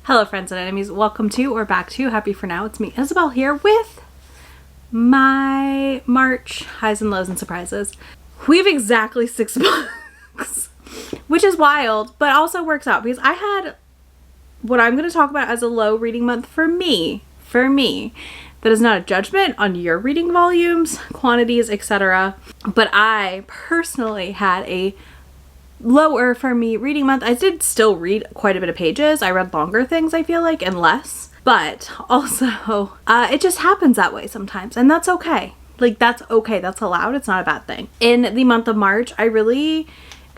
Hello friends and enemies, welcome to or back to Happy For Now. It's me, Isabel, here with my March highs and lows and surprises. We have exactly 6 books, which is wild, but also works out because I had what I'm going to talk about as a low reading month for me. That is not a judgment on your reading volumes, quantities, etc. But I personally had a lower for me reading month. I did still read quite a bit of pages. I read longer things, I feel like, and less. But also, it just happens that way sometimes, and that's okay. Like, that's okay. That's allowed. It's not a bad thing. In the month of March, I really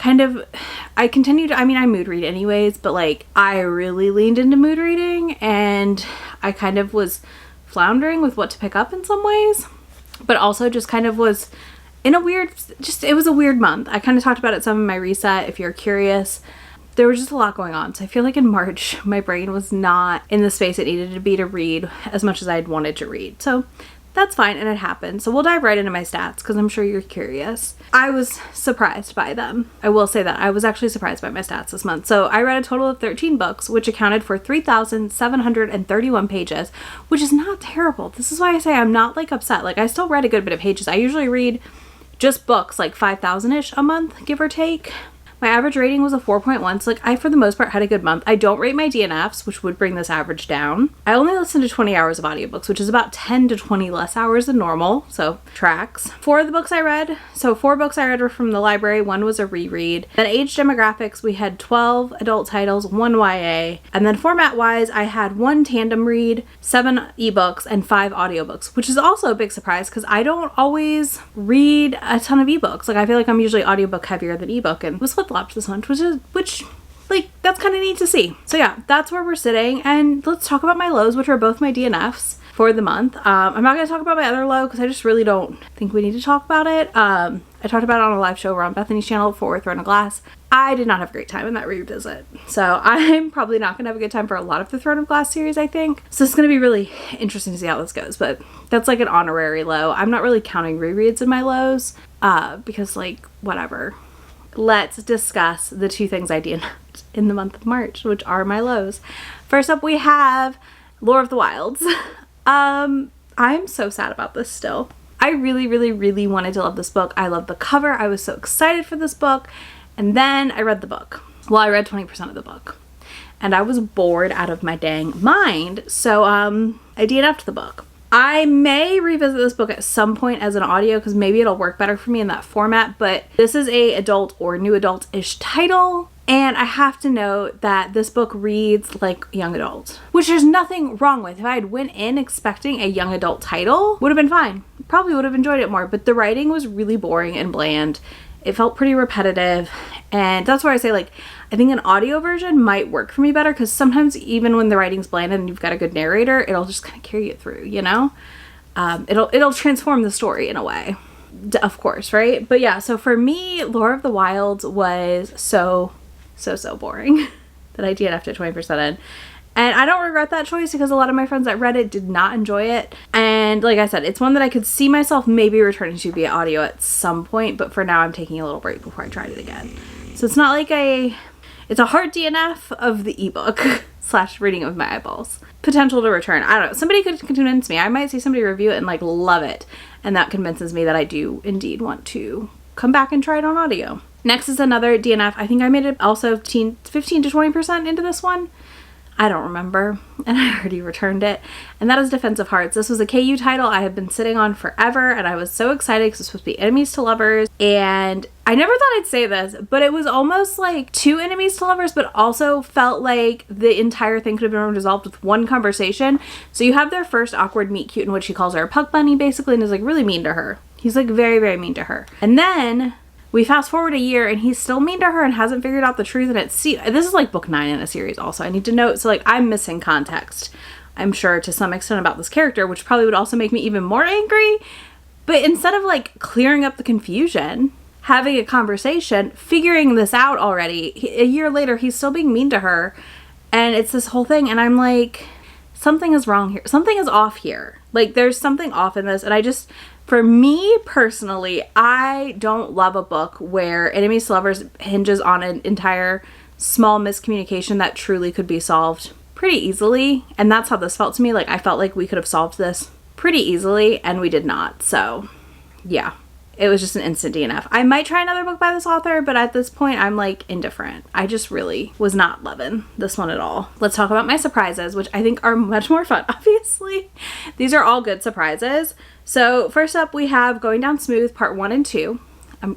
I continued, I mood read anyways, but like, I really leaned into mood reading, and I kind of was floundering with what to pick up in some ways, but also just kind of was in a weird, it was a weird month. I kind of talked about it some in my reset, if you're curious. There was just a lot going on. So I feel like in March, my brain was not in the space it needed to be to read as much as I'd wanted to read. So that's fine, and it happened. So we'll dive right into my stats because I'm sure you're curious. I was surprised by them. I will say that I was actually surprised by my stats this month. So I read a total of 13 books, which accounted for 3,731 pages, which is not terrible. This is why I say I'm not like upset. Like, I still read a good bit of pages. I usually read just books like 5,000-ish a month, give or take. My average rating was a 4.1, so like, I for the most part had a good month. I don't rate my DNFs, which would bring this average down. I only listened to 20 hours of audiobooks, which is about 10 to 20 less hours than normal, so tracks. 4 of the books I read, so 4 books I read were from the library, 1 was a reread. Then age demographics, we had 12 adult titles, 1 YA, and then format-wise, I had 1 tandem read, 7 ebooks, and 5 audiobooks, which is also a big surprise because I don't always read a ton of ebooks. Like, I feel like I'm usually audiobook heavier than ebook, and was flip-flopped this month, which like, that's kind of neat to see. So yeah, that's where we're sitting, and let's talk about my lows, which are both my DNFs for the month. I'm not going to talk about my other low because I just really don't think we need to talk about it. I talked about it on a live show on Bethany's channel for Throne of Glass. I did not have a great time in that revisit, so I'm probably not going to have a good time for a lot of the Throne of Glass series, I think. So it's going to be really interesting to see how this goes, but that's like an honorary low. I'm not really counting rereads in my lows because, like, whatever. Let's discuss the 2 things I DNF'd in the month of March, which are my lows. First up, we have Lore of the Wilds. I'm so sad about this still. I really wanted to love this book. I love the cover. I was so excited for this book. And then I read the book. Well, I read 20% of the book. And I was bored out of my dang mind. So I DNF'd the book. I may revisit this book at some point as an audio because maybe it'll work better for me in that format, but this is a adult or new adult-ish title, and I have to note that this book reads like young adult, which there's nothing wrong with. If I had went in expecting a young adult title, would have been fine. Probably would have enjoyed it more, but the writing was really boring and bland. It felt pretty repetitive, and that's where I say, like, I think an audio version might work for me better because sometimes even when the writing's bland and you've got a good narrator, it'll just kind of carry it through, you know? It'll transform the story in a way, of course, right? But yeah, so for me, Lore of the Wilds was so boring that I DNF'd at 20% in. And I don't regret that choice because a lot of my friends that read it did not enjoy it. And like I said, it's one that I could see myself maybe returning to via audio at some point, but for now I'm taking a little break before I tried it again. So it's not like it's a hard DNF of the ebook / reading of my eyeballs. Potential to return. I don't know. Somebody could convince me. I might see somebody review it and like love it. And that convinces me that I do indeed want to come back and try it on audio. Next is another DNF. I think I made it also 15 to 20% into this one. I don't remember, and I already returned it, and that is Defensive Hearts. This was a KU title I have been sitting on forever, and I was so excited because it's supposed to be enemies to lovers, and I never thought I'd say this, but it was almost like 2 enemies to lovers, but also felt like the entire thing could have been resolved with one conversation. So you have their first awkward meet cute in which he calls her a puck bunny, basically, and is like really mean to her. He's like very mean to her. And then we fast forward a year and he's still mean to her and hasn't figured out the truth, and this is like book 9 in a series also. I need to note, so like, I'm missing context, I'm sure, to some extent about this character, which probably would also make me even more angry. But instead of like clearing up the confusion, having a conversation, figuring this out already, a year later he's still being mean to her, and it's this whole thing, and I'm like, something is wrong here. Something is off here. Like, there's something off in this, and I just, for me personally, I don't love a book where enemies to lovers hinges on an entire small miscommunication that truly could be solved pretty easily, and that's how this felt to me. Like, I felt like we could have solved this pretty easily, and we did not. So yeah, it was just an instant DNF. I might try another book by this author, but at this point I'm like indifferent. I just really was not loving this one at all. Let's talk about my surprises, which I think are much more fun. Obviously, these are all good surprises. So first up, we have Going Down Smooth Part 1 and 2.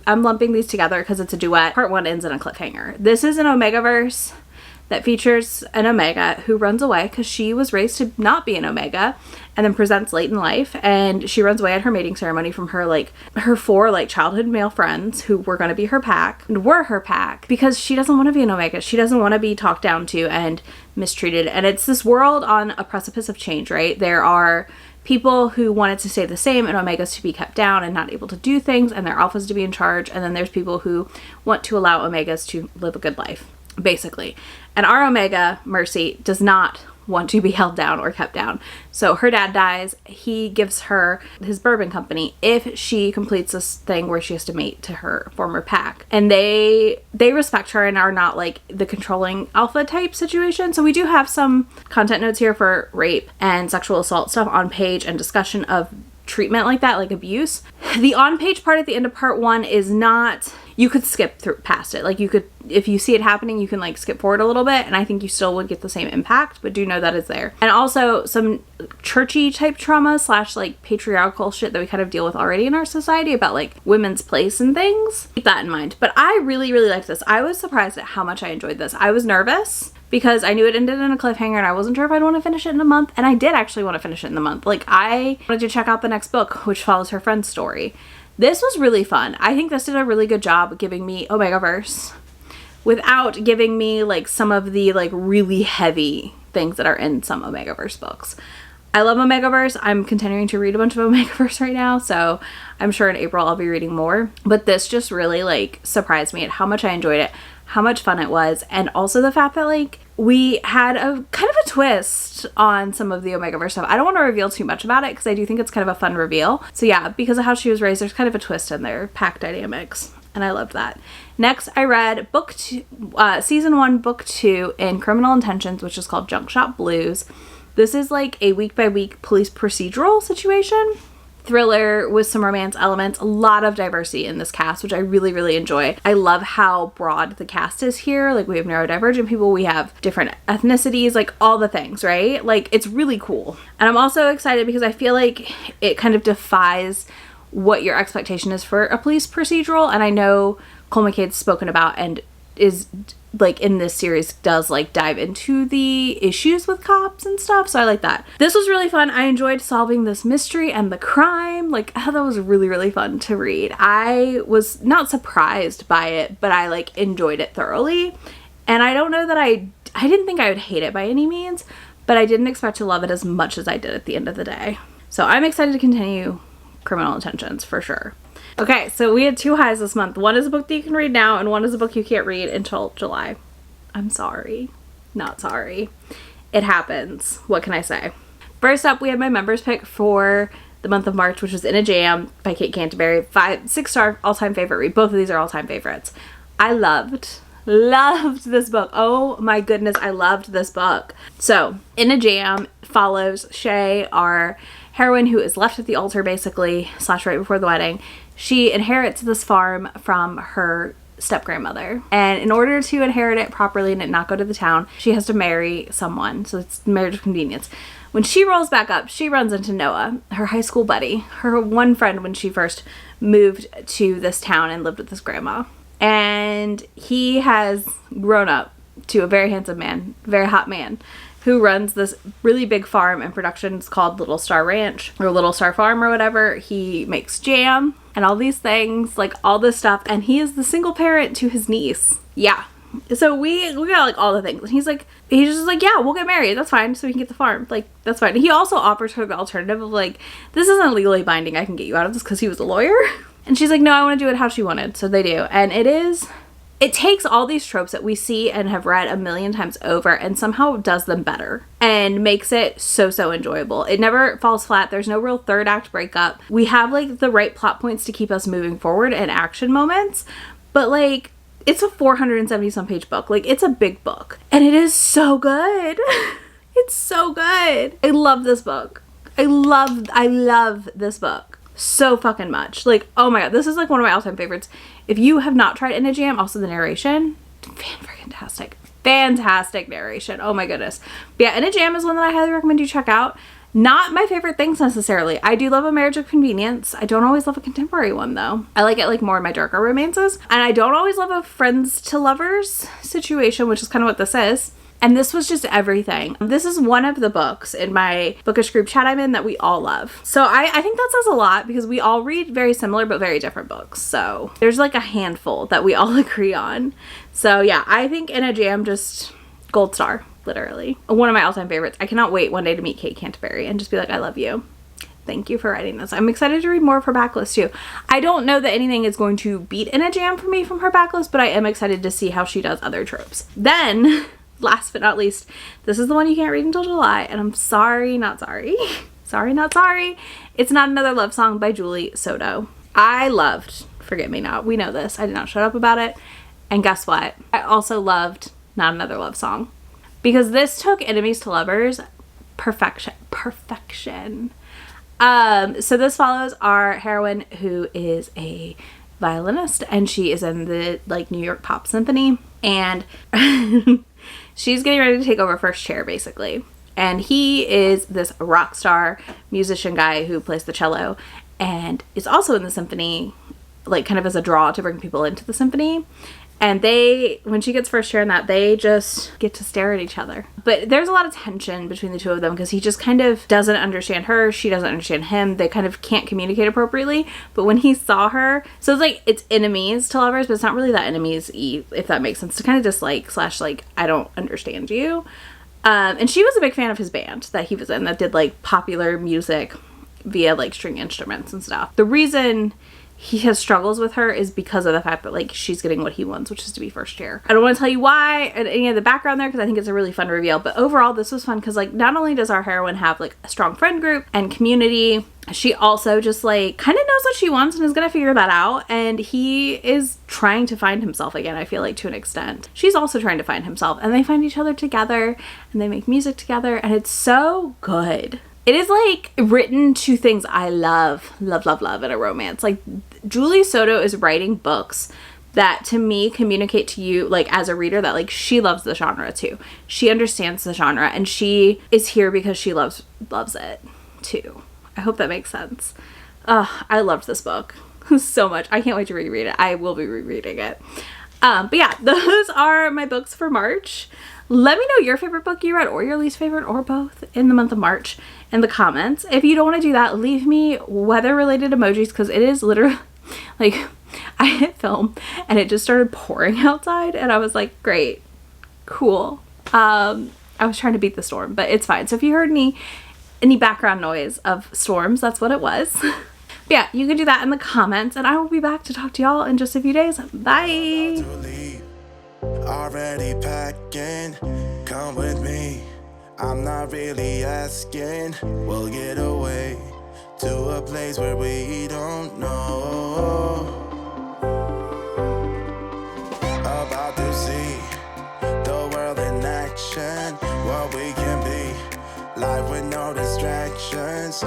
I'm lumping these together because it's a duet. Part 1 ends in a cliffhanger. This is an omegaverse that features an omega who runs away because she was raised to not be an omega, and then presents late in life, and she runs away at her mating ceremony from her 4 childhood male friends who were going to be her pack, and were her pack, because she doesn't want to be an omega. She doesn't want to be talked down to and mistreated. And it's this world on a precipice of change, right? There are people who want it to stay the same and omegas to be kept down and not able to do things, and their alphas to be in charge. And then there's people who want to allow omegas to live a good life, basically. And our omega, Mercy, does not want to be held down or kept down. So her dad dies. He gives her his bourbon company if she completes this thing where she has to mate to her former pack. And they respect her and are not like the controlling alpha type situation. So we do have some content notes here for rape and sexual assault stuff on page, and discussion of treatment like that, like abuse. The on-page part at the end of part 1 is not, you could skip through past it. Like, you could, if you see it happening, you can like skip forward a little bit, and I think you still would get the same impact, but do know that is there. And also some churchy type trauma / like patriarchal shit that we kind of deal with already in our society about like women's place and things. Keep that in mind. But I really, really liked this. I was surprised at how much I enjoyed this. I was nervous because I knew it ended in a cliffhanger and I wasn't sure if I'd want to finish it in a month. And I did actually want to finish it in the month. Like, I wanted to check out the next book, which follows her friend's story. This was really fun. I think this did a really good job giving me omegaverse without giving me like some of the like really heavy things that are in some omegaverse books. I love omegaverse. I'm continuing to read a bunch of omegaverse right now, so I'm sure in April I'll be reading more. But this just really like surprised me at how much I enjoyed it, how much fun it was, and also the fact that like we had a kind of a twist on some of the omegaverse stuff. I don't want to reveal too much about it because I do think it's kind of a fun reveal. So yeah, because of how she was raised, there's kind of a twist in their pack dynamics, and I loved that. Next, I read season 1, book 2 in Criminal Intentions, which is called Junk Shop Blues. This is like a week-by-week police procedural situation. Thriller with some romance elements, a lot of diversity in this cast, which I really, really enjoy. I love how broad the cast is here. Like, we have neurodivergent people, we have different ethnicities, like all the things, right? Like, it's really cool. And I'm also excited because I feel like it kind of defies what your expectation is for a police procedural. And I know Cole McCade's spoken about and is like in this series does like dive into the issues with cops and stuff, so I like that. This was really fun. I enjoyed solving this mystery and the crime. Like, I thought that was really, really fun to read. I was not surprised by it, but I like enjoyed it thoroughly. And I don't know that I didn't think I would hate it by any means, but I didn't expect to love it as much as I did at the end of the day. So I'm excited to continue Criminal Intentions for sure. Okay, so we had 2 highs this month. One is a book that you can read now, and one is a book you can't read until July. I'm sorry. Not sorry. It happens. What can I say? First up, we had my members pick for the month of March, which was In a Jam by Kate Canterbury. 6-star all-time favorite read. Both of these are all-time favorites. I loved this book. Oh my goodness, I loved this book. So, In a Jam follows Shay, our heroine, who is left at the altar basically, / right before the wedding. She inherits this farm from her step-grandmother, and in order to inherit it properly and it not go to the town, she has to marry someone, so it's marriage of convenience. When she rolls back up, she runs into Noah, her high school buddy, her one friend when she first moved to this town and lived with this grandma. And he has grown up to a very handsome man, very hot man, who runs this really big farm and productions called Little Star Ranch or Little Star Farm or whatever. He makes jam and all these things, like all this stuff, and he is the single parent to his niece. Yeah. So we got like all the things, and he's just like, yeah, we'll get married, that's fine, so we can get the farm, like, that's fine. He also offers her the alternative of like, this isn't legally binding, I can get you out of this, because he was a lawyer. And she's like, no, I want to do it how she wanted. So they do, and it takes all these tropes that we see and have read a million times over and somehow does them better and makes it so enjoyable. It never falls flat. There's no real third act breakup. We have like the right plot points to keep us moving forward and action moments, but like, it's a 470 some page book. Like, it's a big book and it is so good. It's so good. I love this book. I love this book so fucking much. Like, oh my god, this is like one of my all-time favorites. If you have not tried In a Jam, also the narration, fantastic narration. Oh my goodness. But yeah, In a Jam is one that I highly recommend you check out. Not my favorite things necessarily. I do love A Marriage of Convenience. I don't always love a contemporary one though. I like it like more in my darker romances. And I don't always love a friends to lovers situation, which is kind of what this is. And this was just everything. This is one of the books in my bookish group chat I'm in that we all love. So I think that says a lot because we all read very similar but very different books. So there's like a handful that we all agree on. So yeah, I think In a Jam, just gold star, literally. One of my all-time favorites. I cannot wait one day to meet Kate Canterbury and just be like, I love you. Thank you for writing this. I'm excited to read more of her backlist too. I don't know that anything is going to beat In a Jam for me from her backlist, but I am excited to see how she does other tropes. Then, last but not least, this is the one you can't read until July, and I'm sorry, not sorry. Sorry, not sorry. It's Not Another Love Song by Julie Soto. I loved Forget Me Not. We know this. I did not shut up about it. And guess what? I also loved Not Another Love Song. Because this took enemies to lovers. Perfection. So this follows our heroine, who is a violinist, and she is in the like New York Pop Symphony, and she's getting ready to take over first chair basically. And he is this rock star musician guy who plays the cello and is also in the symphony, like kind of as a draw to bring people into the symphony. And they, when she gets first chair in that, they just get to stare at each other. But there's a lot of tension between the two of them because he just kind of doesn't understand her. She doesn't understand him. They kind of can't communicate appropriately. But when he saw her, so it's like, it's enemies to lovers, but it's not really that enemies, if that makes sense. To kind of dislike / like, I don't understand you. And she was a big fan of his band that he was in that did like popular music via like string instruments and stuff. The reason he has struggles with her is because of the fact that like she's getting what he wants, which is to be first chair. I don't want to tell you why and any of the background there because I think it's a really fun reveal, but overall this was fun because like not only does our heroine have like a strong friend group and community, she also just like kind of knows what she wants and is gonna figure that out, and he is trying to find himself again, I feel like, to an extent. She's also trying to find himself, and they find each other together and they make music together, and it's so good. It is like written to things I love in a romance. Like Julie Soto is writing books that to me communicate to you like as a reader that like she loves the genre too. She understands the genre and she is here because she loves it too. I hope that makes sense. I loved this book so much. I can't wait to reread it. I will be rereading it. But yeah, those are my books for March. Let me know your favorite book you read or your least favorite or both in the month of March in the comments. If you don't want to do that, leave me weather related emojis because it is literally like I hit film and it just started pouring outside and I was like, great, cool. I was trying to beat the storm, but it's fine. So if you heard any background noise of storms, that's what it was. But yeah, you can do that in the comments and I will be back to talk to y'all in just a few days. Bye. Already packing, come with me. I'm not really asking. We'll get away to a place where we don't know. About to see the world in action, what we can be. Life with no distractions.